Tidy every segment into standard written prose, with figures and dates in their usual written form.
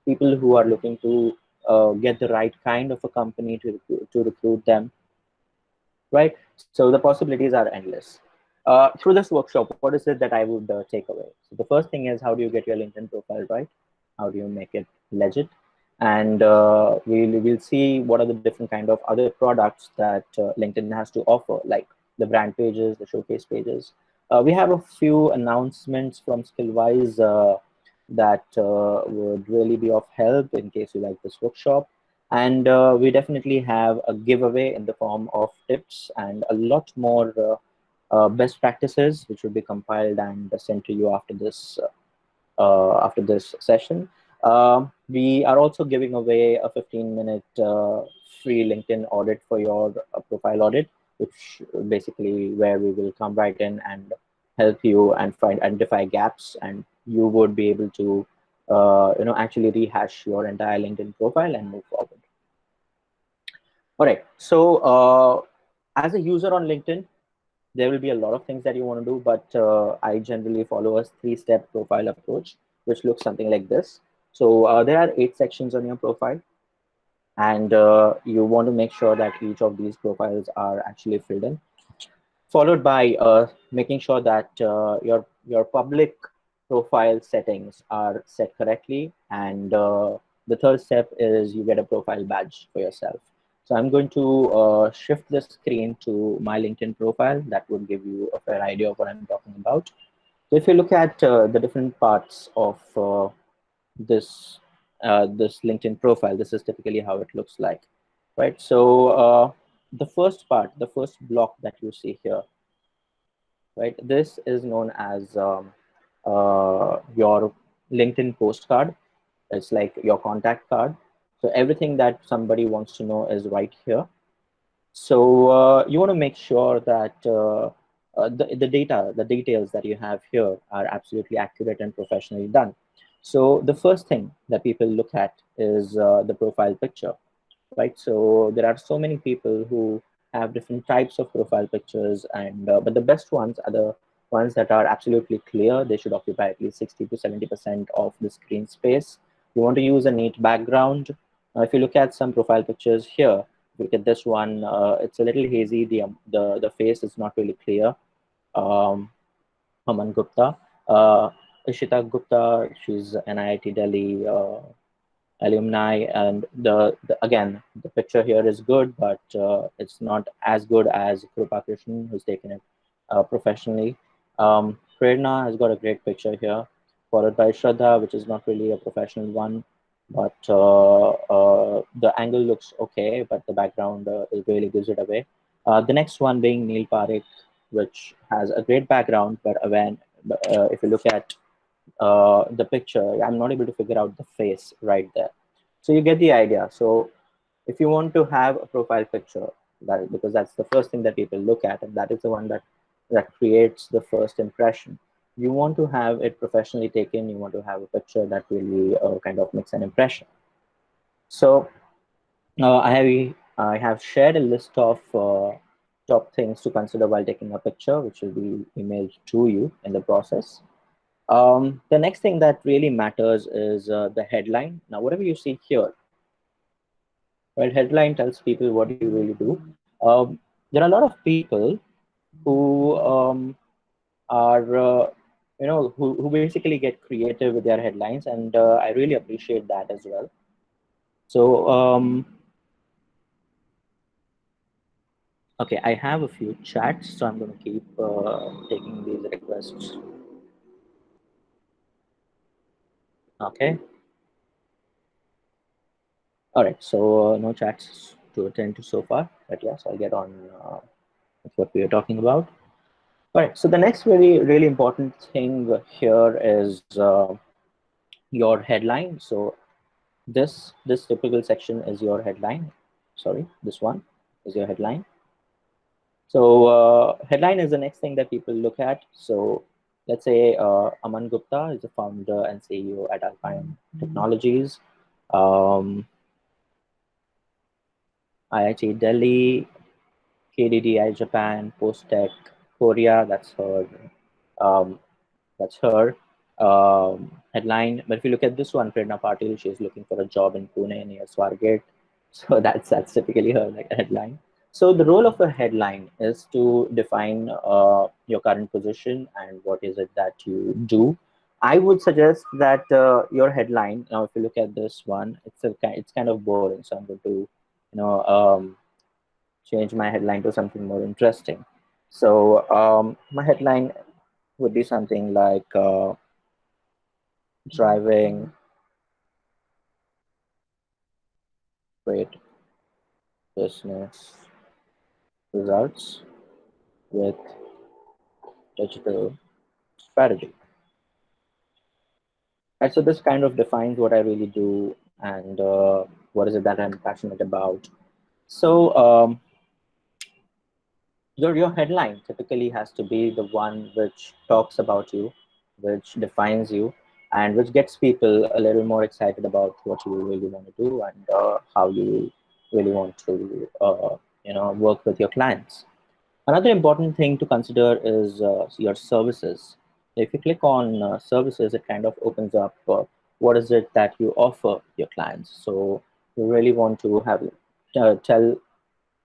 people who are looking to get the right kind of a company to recruit them, right? So the possibilities are endless. Through this workshop, what is it that I would take away? So the first thing is, how do you get your LinkedIn profile right? How do you make it legit? And we'll see what are the different kind of other products that LinkedIn has to offer, like the brand pages, the showcase pages. We have a few announcements from Skillwise that would really be of help in case you like this workshop. And we definitely have a giveaway in the form of tips and a lot more best practices, which will be compiled and sent to you after this session. We are also giving away a 15-minute free LinkedIn audit for your profile audit, which basically where we will come right in and help you and identify gaps, and you would be able to actually rehash your entire LinkedIn profile and move forward. All right. So as a user on LinkedIn, there will be a lot of things that you want to do, but I generally follow a 3-step profile approach, which looks something like this. So there are 8 sections on your profile, and you want to make sure that each of these profiles are actually filled in, followed by making sure that your public profile settings are set correctly. And the third step is you get a profile badge for yourself. So I'm going to shift the screen to my LinkedIn profile. That would give you a fair idea of what I'm talking about. So if you look at the different parts of this this LinkedIn profile, this is typically how it looks like, right? So the first part, the first block that you see here, right? This is known as your LinkedIn postcard. It's like your contact card. So everything that somebody wants to know is right here. So you want to make sure that the details that you have here are absolutely accurate and professionally done. So the first thing that people look at is the profile picture, right? So there are so many people who have different types of profile pictures, and but the best ones are the ones that are absolutely clear. They should occupy at least 60 to 70% of the screen space. You want to use a neat background. If you look at some profile pictures here, look at this one. It's a little hazy. The face is not really clear. Um, Aman Gupta, Ishita Gupta. She's an IIT Delhi alumni, and again, the picture here is good, but it's not as good as Krupa Krishnan, who's taken it professionally. Prerna has got a great picture here, followed by Shraddha, which is not really a professional one, but the angle looks okay, but the background it really gives it away. The next one being Neil Parekh, which has a great background, but when if you look at the picture, I'm not able to figure out the face right there. So you get the idea. So if you want to have a profile picture, because that's the first thing that people look at, and that is the one that creates the first impression. You want to have it professionally taken. You want to have a picture that really kind of makes an impression. So I have shared a list of top things to consider while taking a picture, which will be emailed to you in the process. The next thing that really matters is the headline. Now, whatever you see here, right, headline tells people what you really do. There are a lot of people who are, who basically get creative with their headlines, and I really appreciate that as well. So, okay, I have a few chats, so I'm going to keep taking these requests. Okay. All right, so no chats to attend to so far, but yes, I'll get on with what we are talking about. All right, so the next really important thing here is your headline. So this typical section is your headline. Sorry, this one is your headline. So headline is the next thing that people look at. So let's say Aman Gupta is the founder and CEO at Alpine Technologies. IIT Delhi, KDDI Japan, Post Tech Korea. That's her. Um, that's her. headline. But if you look at this one, Prerna Patil, she's looking for a job in Pune near Swargate. So that's typically her like headline. So the role of a headline is to define your current position and what is it that you do. I would suggest that your headline. Now, if you look at this one, it's kind of boring. So I'm going to, change my headline to something more interesting. So my headline would be something like driving great business results with digital strategy. Right, so this kind of defines what I really do and what is it that I'm passionate about. So your headline typically has to be the one which talks about you, which defines you, and which gets people a little more excited about what you really want to do and how you really want to work with your clients. Another important thing to consider is your services. If you click on services, it kind of opens up what is it that you offer your clients. So you really want to have tell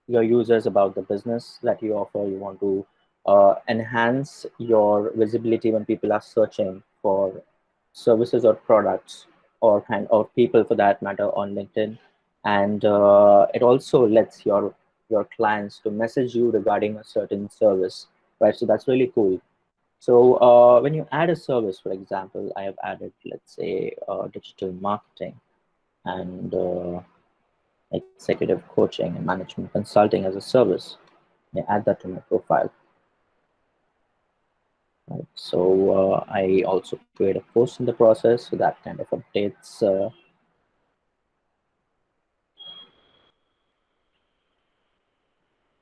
your users about the business that you offer. You want to enhance your visibility when people are searching for services or products or people for that matter on LinkedIn. And it also lets your clients to message you regarding a certain service, right? So that's really cool. So when you add a service, for example, I have added, let's say, digital marketing and executive coaching and management consulting as a service. I add that to my profile. Right. So I also create a post in the process, so that kind of updates.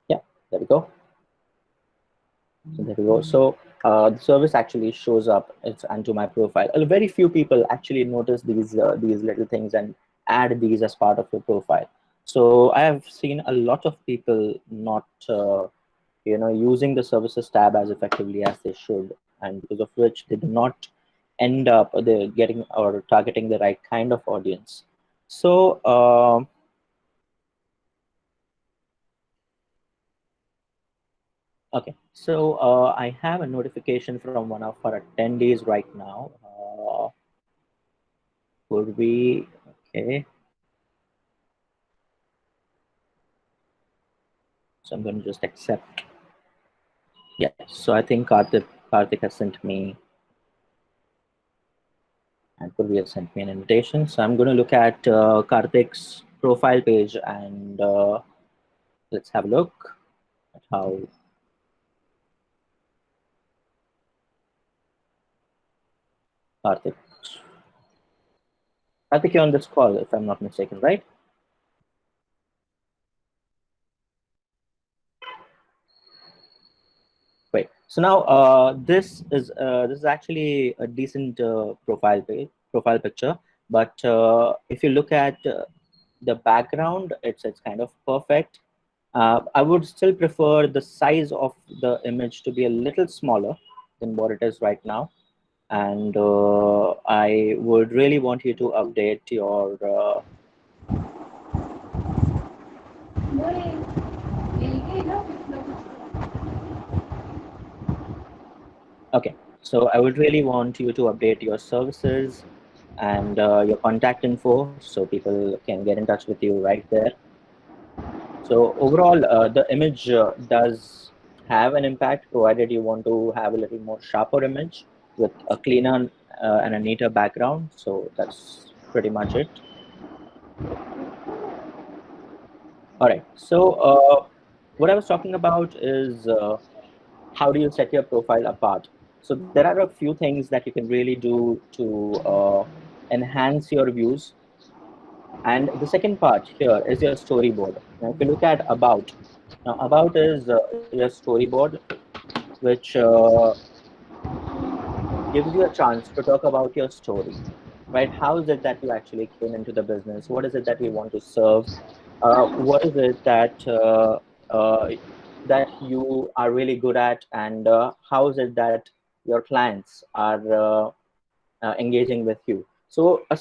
Yeah, there we go. So there we go. So the service actually shows up onto my profile. Very few people actually notice these little things and add these as part of your profile. So I have seen a lot of people not using the services tab as effectively as they should, and because of which they do not end up they getting or targeting the right kind of audience. So okay, so I have a notification from one of our attendees right now. Could we? Okay, so I'm going to just accept. Yeah, so I think Karthik has sent me, and Purvi has sent me an invitation. So I'm going to look at Karthik's profile page and let's have a look at how Karthik. Karthik, you're on this call, if I'm not mistaken, right? Great. So now this is actually a decent profile picture, but if you look at the background, it's kind of perfect. I would still prefer the size of the image to be a little smaller than what it is right now, and I would really want you to update your. Okay, so I would really want you to update your services and your contact info so people can get in touch with you right there. So overall, the image does have an impact provided you want to have a little more sharper image with a cleaner and a neater background. So that's pretty much it. All right. So what I was talking about is how do you set your profile apart? So there are a few things that you can really do to enhance your views. And the second part here is your storyboard. Now, if you look at about, now about is your storyboard, which gives you a chance to talk about your story, right? How is it that you actually came into the business? What is it that you want to serve? What is it uh, that you are really good at, and how is it that your clients are engaging with you. So a